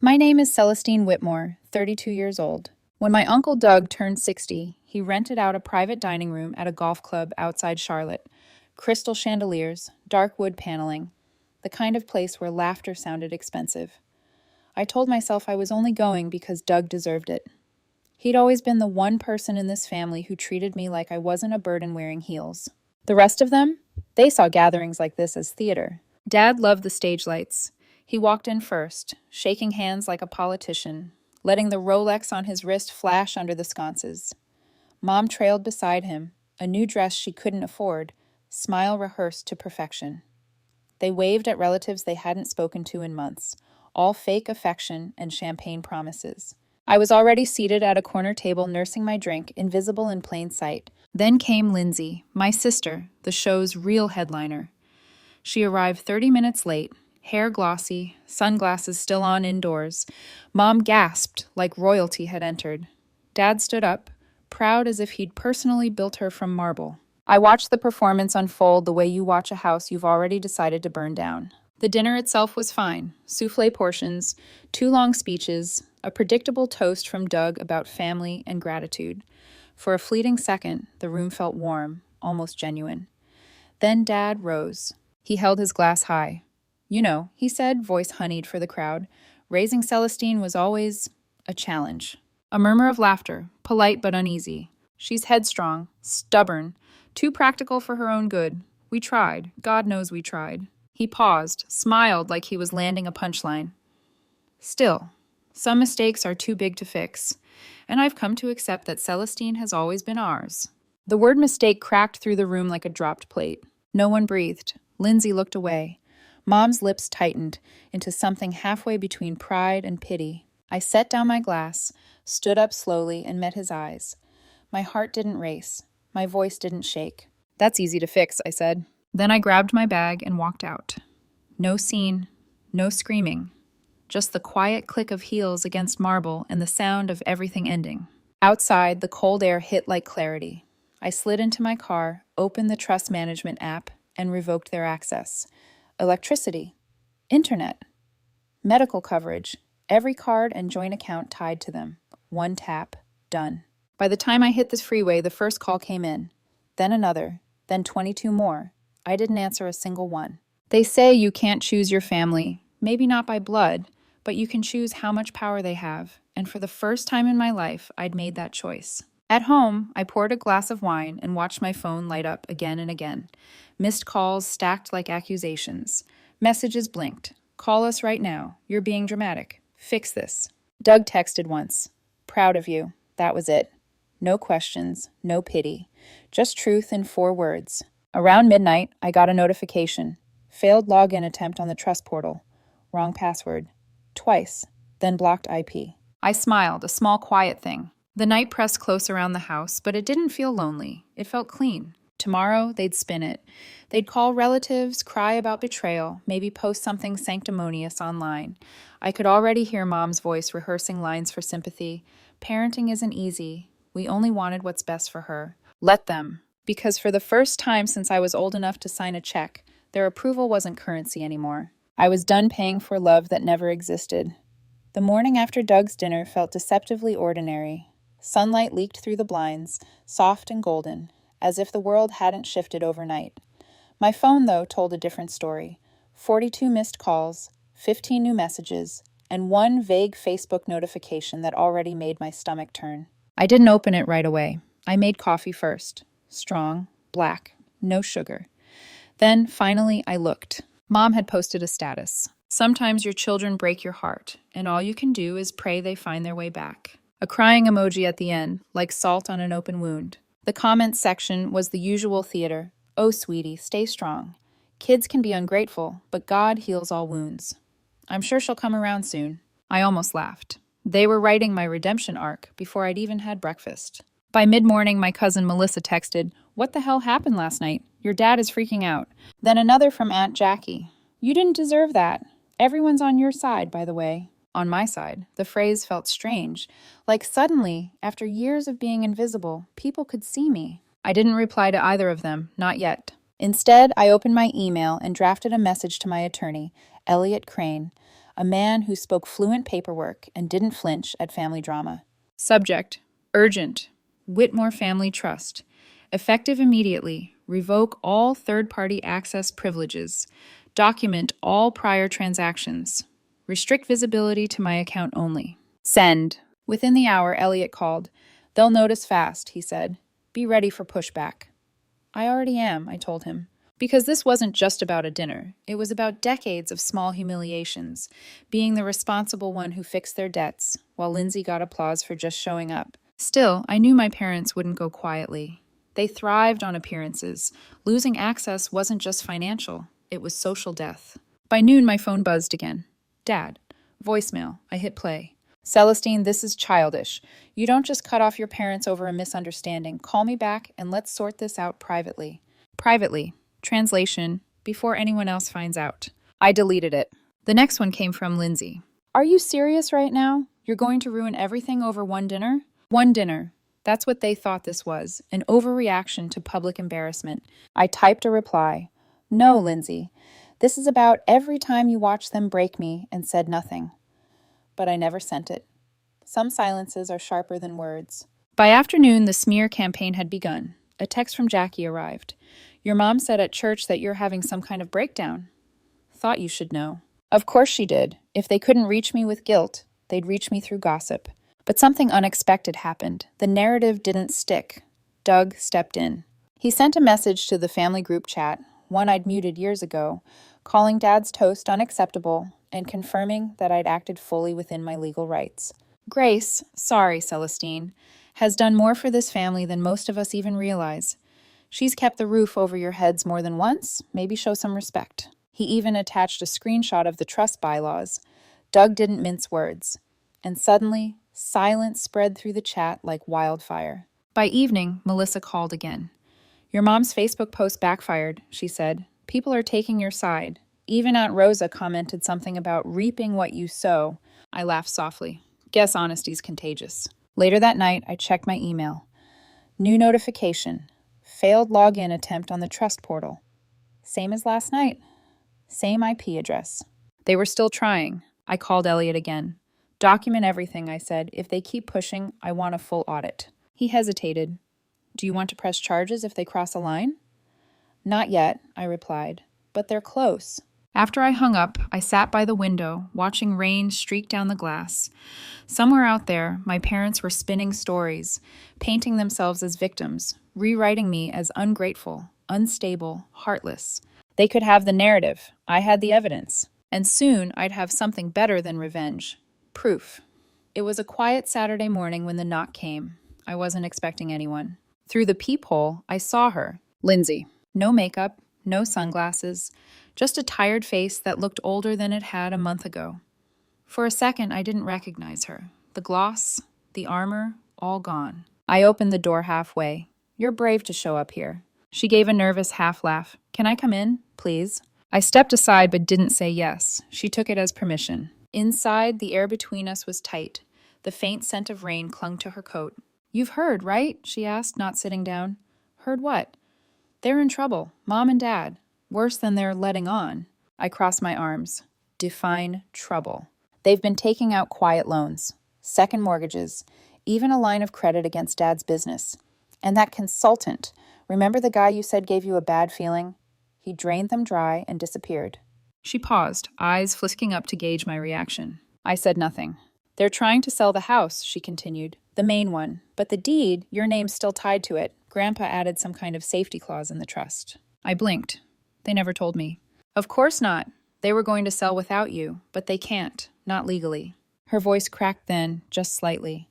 My name is Celestine Whitmore, 32 years old. When my uncle Doug turned 60, he rented out a private dining room at a golf club outside Charlotte. Crystal chandeliers, dark wood paneling, the kind of place where laughter sounded expensive. I told myself I was only going because Doug deserved it. He'd always been the one person in this family who treated me like I wasn't a burden wearing heels. The rest of them? They saw gatherings like this as theater. Dad loved the stage lights. He walked in first, shaking hands like a politician, letting the Rolex on his wrist flash under the sconces. Mom trailed beside him, a new dress she couldn't afford, smile rehearsed to perfection. They waved at relatives they hadn't spoken to in months, all fake affection and champagne promises. I was already seated at a corner table nursing my drink, invisible in plain sight. Then came Lindsay, my sister, the show's real headliner. She arrived 30 minutes late, hair glossy, sunglasses still on indoors. Mom gasped like royalty had entered. Dad stood up, proud as if he'd personally built her from marble. I watched the performance unfold the way you watch a house you've already decided to burn down. The dinner itself was fine. Souffle portions, 2 long speeches, a predictable toast from Doug about family and gratitude. For a fleeting second, the room felt warm, almost genuine. Then Dad rose. He held his glass high. You know, he said, voice honeyed for the crowd. Raising Celestine was always a challenge. A murmur of laughter, polite but uneasy. She's headstrong, stubborn, too practical for her own good. We tried. God knows we tried. He paused, smiled like he was landing a punchline. Still, some mistakes are too big to fix, and I've come to accept that Celestine has always been ours. The word mistake cracked through the room like a dropped plate. No one breathed. Lindsay looked away. Mom's lips tightened into something halfway between pride and pity. I set down my glass, stood up slowly, and met his eyes. My heart didn't race. My voice didn't shake. That's easy to fix, I said. Then I grabbed my bag and walked out. No scene, no screaming. Just the quiet click of heels against marble and the sound of everything ending. Outside, the cold air hit like clarity. I slid into my car, opened the trust management app, and revoked their access. Electricity, internet, medical coverage, every card and joint account tied to them. One tap, done. By the time I hit the freeway, the first call came in. Then another, then 22 more. I didn't answer a single one. They say you can't choose your family, maybe not by blood, but you can choose how much power they have. And for the first time in my life, I'd made that choice. At home, I poured a glass of wine and watched my phone light up again and again. Missed calls stacked like accusations. Messages blinked. Call us right now. You're being dramatic. Fix this. Doug texted once. Proud of you. That was it. No questions, no pity. Just truth in 4 words. Around midnight, I got a notification. Failed login attempt on the trust portal. Wrong password. Twice. Then blocked IP. I smiled, a small quiet thing. The night pressed close around the house, but it didn't feel lonely. It felt clean. Tomorrow, they'd spin it. They'd call relatives, cry about betrayal, maybe post something sanctimonious online. I could already hear Mom's voice rehearsing lines for sympathy. Parenting isn't easy. We only wanted what's best for her. Let them. Because for the first time since I was old enough to sign a check, their approval wasn't currency anymore. I was done paying for love that never existed. The morning after Doug's dinner felt deceptively ordinary. Sunlight leaked through the blinds, soft and golden, as if the world hadn't shifted overnight. My phone, though, told a different story. 42 missed calls, 15 new messages, and one vague Facebook notification that already made my stomach turn. I didn't open it right away. I made coffee first. Strong, black, no sugar. Then, finally, I looked. Mom had posted a status. Sometimes your children break your heart, and all you can do is pray they find their way back. A crying emoji at the end, like salt on an open wound. The comments section was the usual theater. Oh, sweetie, stay strong. Kids can be ungrateful, but God heals all wounds. I'm sure she'll come around soon. I almost laughed. They were writing my redemption arc before I'd even had breakfast. By mid-morning, my cousin Melissa texted, "What the hell happened last night? Your dad is freaking out." Then another from Aunt Jackie. "You didn't deserve that. Everyone's on your side, by the way." On my side, the phrase felt strange. Like suddenly, after years of being invisible, people could see me. I didn't reply to either of them, not yet. Instead, I opened my email and drafted a message to my attorney, Elliot Crane. a man who spoke fluent paperwork and didn't flinch at family drama. Subject: urgent. Whitmore Family Trust. Effective immediately. Revoke all third-party access privileges. Document all prior transactions. Restrict visibility to my account only. Send. Within the hour, Elliot called. They'll notice fast, he said. Be ready for pushback. I already am, I told him. Because this wasn't just about a dinner. It was about decades of small humiliations, being the responsible one who fixed their debts, while Lindsay got applause for just showing up. Still, I knew my parents wouldn't go quietly. They thrived on appearances. Losing access wasn't just financial, it was social death. By noon, my phone buzzed again. Dad. Voicemail. I hit play. Celestine, this is childish. You don't just cut off your parents over a misunderstanding. Call me back and let's sort this out privately. Privately. Translation, before anyone else finds out. I deleted it. The next one came from Lindsay. Are you serious right now? You're going to ruin everything over one dinner? One dinner. That's what they thought this was, an overreaction to public embarrassment. I typed a reply. No, Lindsay. This is about every time you watched them break me and said nothing. But I never sent it. Some silences are sharper than words. By afternoon, the smear campaign had begun. A text from Jackie arrived. Your mom said at church that you're having some kind of breakdown. Thought you should know. Of course she did. If they couldn't reach me with guilt, they'd reach me through gossip. But something unexpected happened. The narrative didn't stick. Doug stepped in. He sent a message to the family group chat, one I'd muted years ago, calling Dad's toast unacceptable and confirming that I'd acted fully within my legal rights. Grace, sorry, Celestine, has done more for this family than most of us even realize. She's kept the roof over your heads more than once. Maybe show some respect. He even attached a screenshot of the trust bylaws. Doug didn't mince words. And suddenly, silence spread through the chat like wildfire. By evening, Melissa called again. Your mom's Facebook post backfired, she said. People are taking your side. Even Aunt Rosa commented something about reaping what you sow. I laughed softly. Guess honesty's contagious. Later that night, I checked my email. New notification. Failed login attempt on the trust portal. Same as last night. Same IP address. They were still trying. I called Elliot again. Document everything, I said. If they keep pushing, I want a full audit. He hesitated. Do you want to press charges if they cross a line? Not yet, I replied. But they're close. After I hung up, I sat by the window, watching rain streak down the glass. Somewhere out there, my parents were spinning stories, painting themselves as victims, rewriting me as ungrateful, unstable, heartless. They could have the narrative. I had the evidence. And soon I'd have something better than revenge. Proof. It was a quiet Saturday morning when the knock came. I wasn't expecting anyone. Through the peephole, I saw her. Lindsay. No makeup, no sunglasses, just a tired face that looked older than it had a month ago. For a second, I didn't recognize her. The gloss, the armor, all gone. I opened the door halfway. You're brave to show up here. She gave a nervous half laugh. Can I come in, please? I stepped aside but didn't say yes. She took it as permission. Inside, the air between us was tight. The faint scent of rain clung to her coat. You've heard, right? She asked, not sitting down. Heard what? They're in trouble, Mom and Dad. Worse than they're letting on. I crossed my arms. Define trouble. They've been taking out quiet loans, second mortgages, even a line of credit against Dad's business. And that consultant, remember the guy you said gave you a bad feeling? He drained them dry and disappeared. She paused, eyes flicking up to gauge my reaction. I said nothing. They're trying to sell the house, she continued. The main one. But the deed, your name's still tied to it. Grandpa added some kind of safety clause in the trust. I blinked. They never told me. Of course not. They were going to sell without you, but they can't. Not legally. Her voice cracked then, just slightly.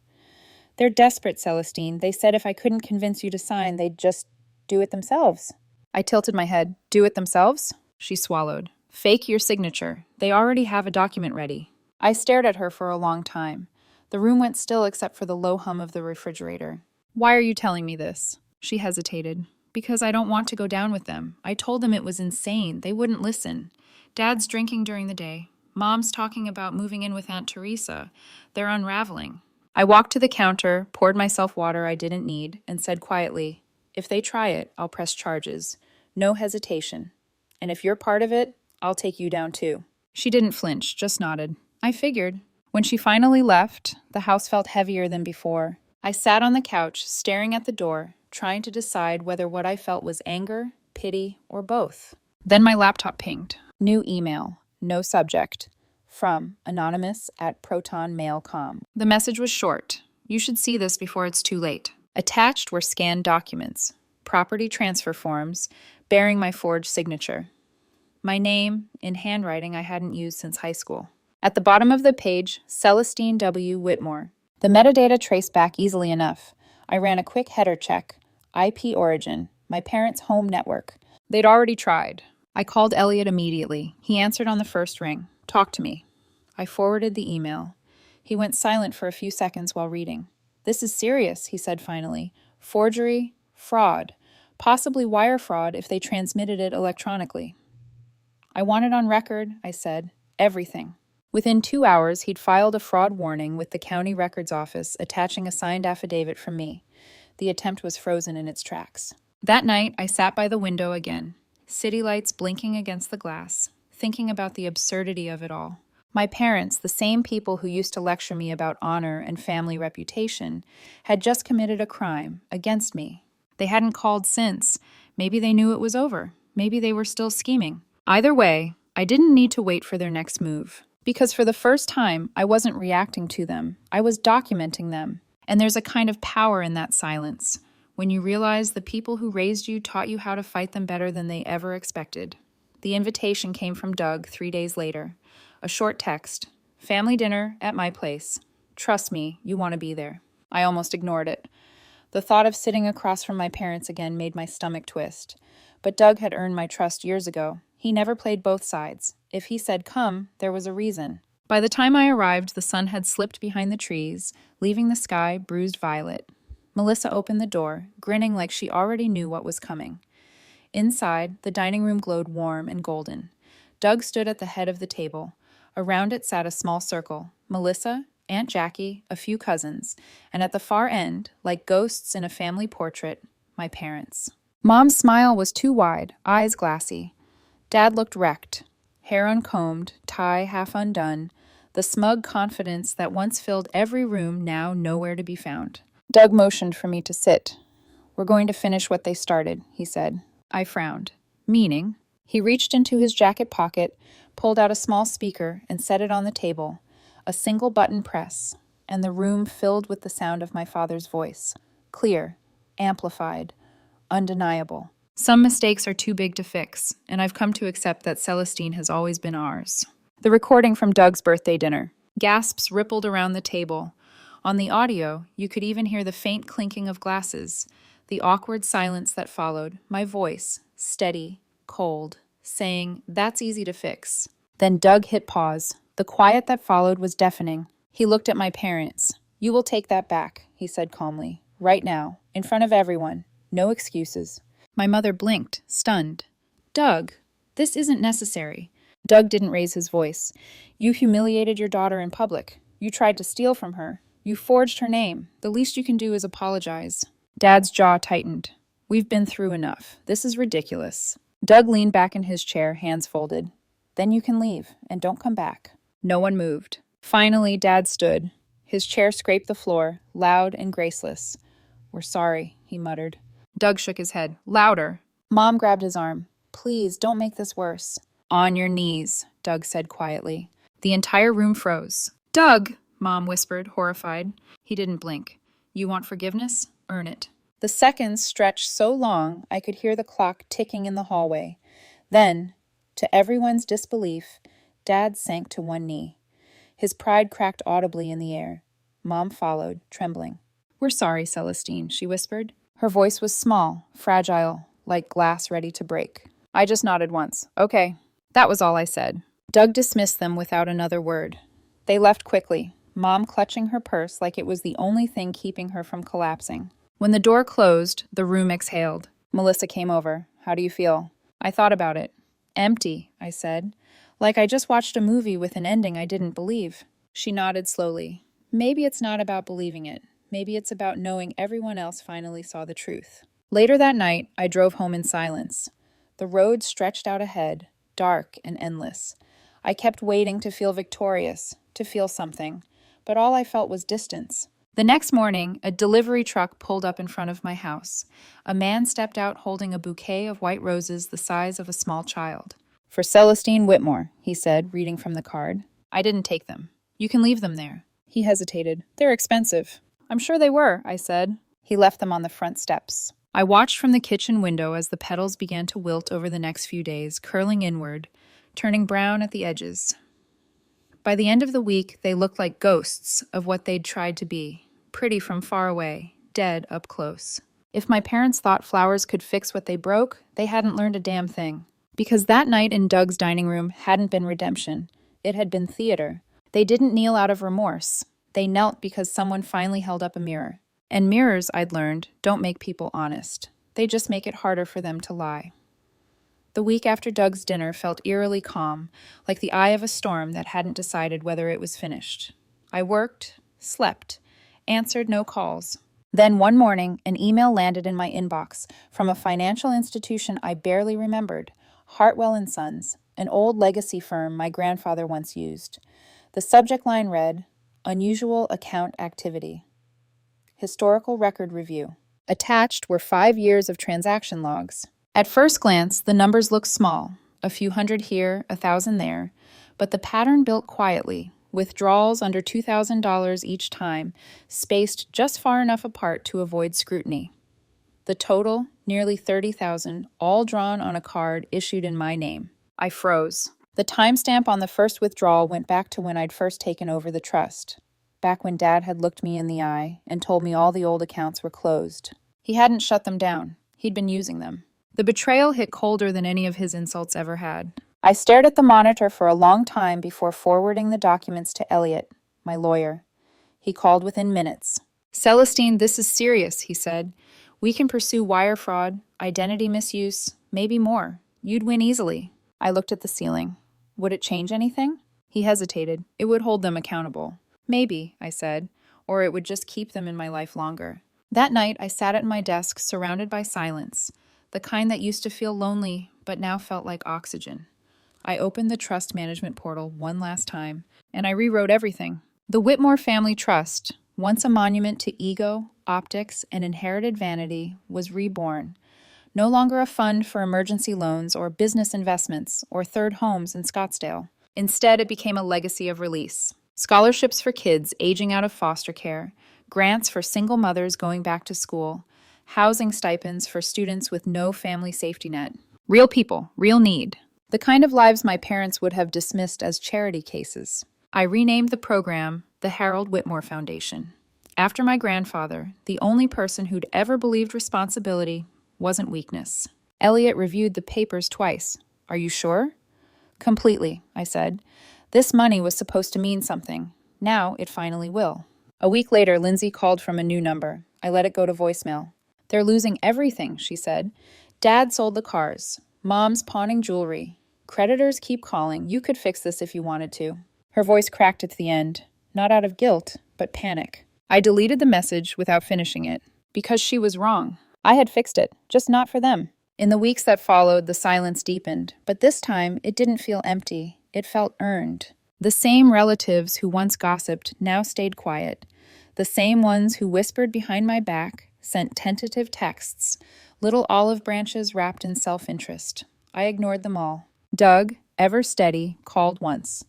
They're desperate, Celestine. They said if I couldn't convince you to sign, they'd just do it themselves. I tilted my head. Do it themselves? She swallowed. Fake your signature. They already have a document ready. I stared at her for a long time. The room went still except for the low hum of the refrigerator. Why are you telling me this? She hesitated. Because I don't want to go down with them. I told them it was insane. They wouldn't listen. Dad's drinking during the day. Mom's talking about moving in with Aunt Teresa. They're unraveling. I walked to the counter, poured myself water I didn't need, and said quietly, if they try it, I'll press charges. No hesitation. And if you're part of it, I'll take you down too. She didn't flinch, just nodded. I figured. When she finally left, the house felt heavier than before. I sat on the couch, staring at the door, trying to decide whether what I felt was anger, pity, or both. Then my laptop pinged. New email. No subject. From anonymous@protonmail.com. The message was short. You should see this before it's too late. Attached were scanned documents, property transfer forms, bearing my forged signature. My name, in handwriting I hadn't used since high school. At the bottom of the page, Celestine W. Whitmore. The metadata traced back easily enough. I ran a quick header check. IP origin, my parents' home network. They'd already tried. I called Elliot immediately. He answered on the first ring. Talk to me. I forwarded the email. He went silent for a few seconds while reading. This is serious, he said finally. Forgery, fraud, possibly wire fraud if they transmitted it electronically. I want it on record, I said. Everything. Within 2 hours, he'd filed a fraud warning with the county records office, attaching a signed affidavit from me. The attempt was frozen in its tracks. That night, I sat by the window again, city lights blinking against the glass, thinking about the absurdity of it all. My parents, the same people who used to lecture me about honor and family reputation, had just committed a crime against me. They hadn't called since. Maybe they knew it was over. Maybe they were still scheming. Either way, I didn't need to wait for their next move. Because for the first time, I wasn't reacting to them. I was documenting them. And there's a kind of power in that silence, when you realize the people who raised you taught you how to fight them better than they ever expected. The invitation came from Doug 3 days later. A short text. Family dinner at my place. Trust me, you want to be there. I almost ignored it. The thought of sitting across from my parents again made my stomach twist. But Doug had earned my trust years ago. He never played both sides. If he said come, there was a reason. By the time I arrived, the sun had slipped behind the trees, leaving the sky bruised violet. Melissa opened the door, grinning like she already knew what was coming. Inside, the dining room glowed warm and golden. Doug stood at the head of the table. Around it sat a small circle. Melissa, Aunt Jackie, a few cousins, and at the far end, like ghosts in a family portrait, my parents. Mom's smile was too wide, eyes glassy. Dad looked wrecked, hair uncombed, tie half undone, the smug confidence that once filled every room now nowhere to be found. Doug motioned for me to sit. We're going to finish what they started, he said. I frowned. Meaning? He reached into his jacket pocket, pulled out a small speaker, and set it on the table. A single button press, and the room filled with the sound of my father's voice. Clear, amplified, undeniable. Some mistakes are too big to fix, and I've come to accept that Celestine has always been ours. The recording from Doug's birthday dinner. Gasps rippled around the table. On the audio, you could even hear the faint clinking of glasses, the awkward silence that followed, my voice, steady, cold, saying, "That's easy to fix." Then Doug hit pause. The quiet that followed was deafening. He looked at my parents. "You will take that back," he said calmly. "Right now, in front of everyone. No excuses." My mother blinked, stunned. "Doug, this isn't necessary." Doug didn't raise his voice. "You humiliated your daughter in public. You tried to steal from her. You forged her name. The least you can do is apologize." Dad's jaw tightened. "We've been through enough. This is ridiculous." Doug leaned back in his chair, hands folded. "Then you can leave, and don't come back." No one moved. Finally, Dad stood. His chair scraped the floor, loud and graceless. "We're sorry," he muttered. Doug shook his head. "Louder." Mom grabbed his arm. "Please, don't make this worse." "On your knees," Doug said quietly. The entire room froze. "Doug!" Mom whispered, horrified. He didn't blink. "You want forgiveness? Earn it." The seconds stretched so long I could hear the clock ticking in the hallway. Then, to everyone's disbelief, Dad sank to one knee. His pride cracked audibly in the air. Mom followed, trembling. "We're sorry, Celestine," she whispered. Her voice was small, fragile, like glass ready to break. I just nodded once. "Okay." That was all I said. Doug dismissed them without another word. They left quickly, Mom clutching her purse like it was the only thing keeping her from collapsing. When the door closed, the room exhaled. Melissa came over. "How do you feel?" I thought about it. "Empty," I said. "Like I just watched a movie with an ending I didn't believe." She nodded slowly. "Maybe it's not about believing it. Maybe it's about knowing everyone else finally saw the truth." Later that night, I drove home in silence. The road stretched out ahead, dark and endless. I kept waiting to feel victorious, to feel something, but all I felt was distance. The next morning, a delivery truck pulled up in front of my house. A man stepped out holding a bouquet of white roses the size of a small child. "For Celestine Whitmore," he said, reading from the card. I didn't take them. "You can leave them there." He hesitated. "They're expensive." "I'm sure they were," I said. He left them on the front steps. I watched from the kitchen window as the petals began to wilt over the next few days, curling inward, turning brown at the edges. By the end of the week, they looked like ghosts of what they'd tried to be, pretty from far away, dead up close. If my parents thought flowers could fix what they broke, they hadn't learned a damn thing. Because that night in Doug's dining room hadn't been redemption. It had been theater. They didn't kneel out of remorse. They knelt because someone finally held up a mirror. And mirrors, I'd learned, don't make people honest. They just make it harder for them to lie. The week after Doug's dinner felt eerily calm, like the eye of a storm that hadn't decided whether it was finished. I worked, slept, answered no calls. Then one morning, an email landed in my inbox from a financial institution I barely remembered, Hartwell and Sons, an old legacy firm my grandfather once used. The subject line read, "Unusual account activity. Historical record review." Attached were 5 years of transaction logs. At first glance, the numbers looked small, a few hundred here, 1,000 there, but the pattern built quietly, withdrawals under $2,000 each time, spaced just far enough apart to avoid scrutiny. The total, nearly 30,000, all drawn on a card issued in my name. I froze. The timestamp on the first withdrawal went back to when I'd first taken over the trust, back when Dad had looked me in the eye and told me all the old accounts were closed. He hadn't shut them down. He'd been using them. The betrayal hit colder than any of his insults ever had. I stared at the monitor for a long time before forwarding the documents to Elliot, my lawyer. He called within minutes. "Celestine, this is serious," he said. "We can pursue wire fraud, identity misuse, maybe more. You'd win easily." I looked at the ceiling. Would it change anything? He hesitated. It would hold them accountable. "Maybe," I said, "or it would just keep them in my life longer." That night, I sat at my desk surrounded by silence, the kind that used to feel lonely but now felt like oxygen. I opened the trust management portal one last time, and I rewrote everything. The Whitmore Family Trust, once a monument to ego, optics, and inherited vanity, was reborn. No longer a fund for emergency loans or business investments or third homes in Scottsdale. Instead, it became a legacy of release. Scholarships for kids aging out of foster care, grants for single mothers going back to school, housing stipends for students with no family safety net. Real people, real need. The kind of lives my parents would have dismissed as charity cases. I renamed the program the Harold Whitmore Foundation. After my grandfather, the only person who'd ever believed responsibility wasn't weakness. Elliot reviewed the papers twice. "Are you sure?" "Completely," I said. "This money was supposed to mean something. Now it finally will." A week later, Lindsay called from a new number. I let it go to voicemail. "They're losing everything," she said. "Dad sold the cars. Mom's pawning jewelry. Creditors keep calling. You could fix this if you wanted to." Her voice cracked at the end, not out of guilt, but panic. I deleted the message without finishing it, because she was wrong. I had fixed it, just not for them. In the weeks that followed, the silence deepened, but this time it didn't feel empty. It felt earned. The same relatives who once gossiped now stayed quiet. The same ones who whispered behind my back, sent tentative texts, little olive branches wrapped in self-interest. I ignored them all. Doug, ever steady, called once.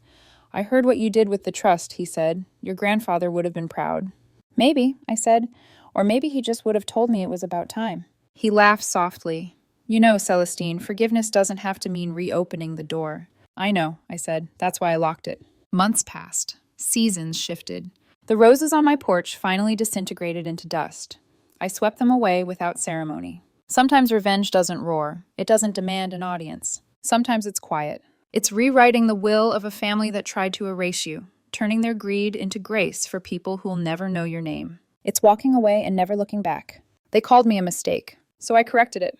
"I heard what you did with the trust," he said. "Your grandfather would have been proud." "Maybe," I said. "Or maybe he just would have told me it was about time." He laughed softly. "You know, Celestine, forgiveness doesn't have to mean reopening the door." "I know," I said. "That's why I locked it." Months passed. Seasons shifted. The roses on my porch finally disintegrated into dust. I swept them away without ceremony. Sometimes revenge doesn't roar. It doesn't demand an audience. Sometimes it's quiet. It's rewriting the will of a family that tried to erase you, turning their greed into grace for people who'll never know your name. It's walking away and never looking back. They called me a mistake, so I corrected it.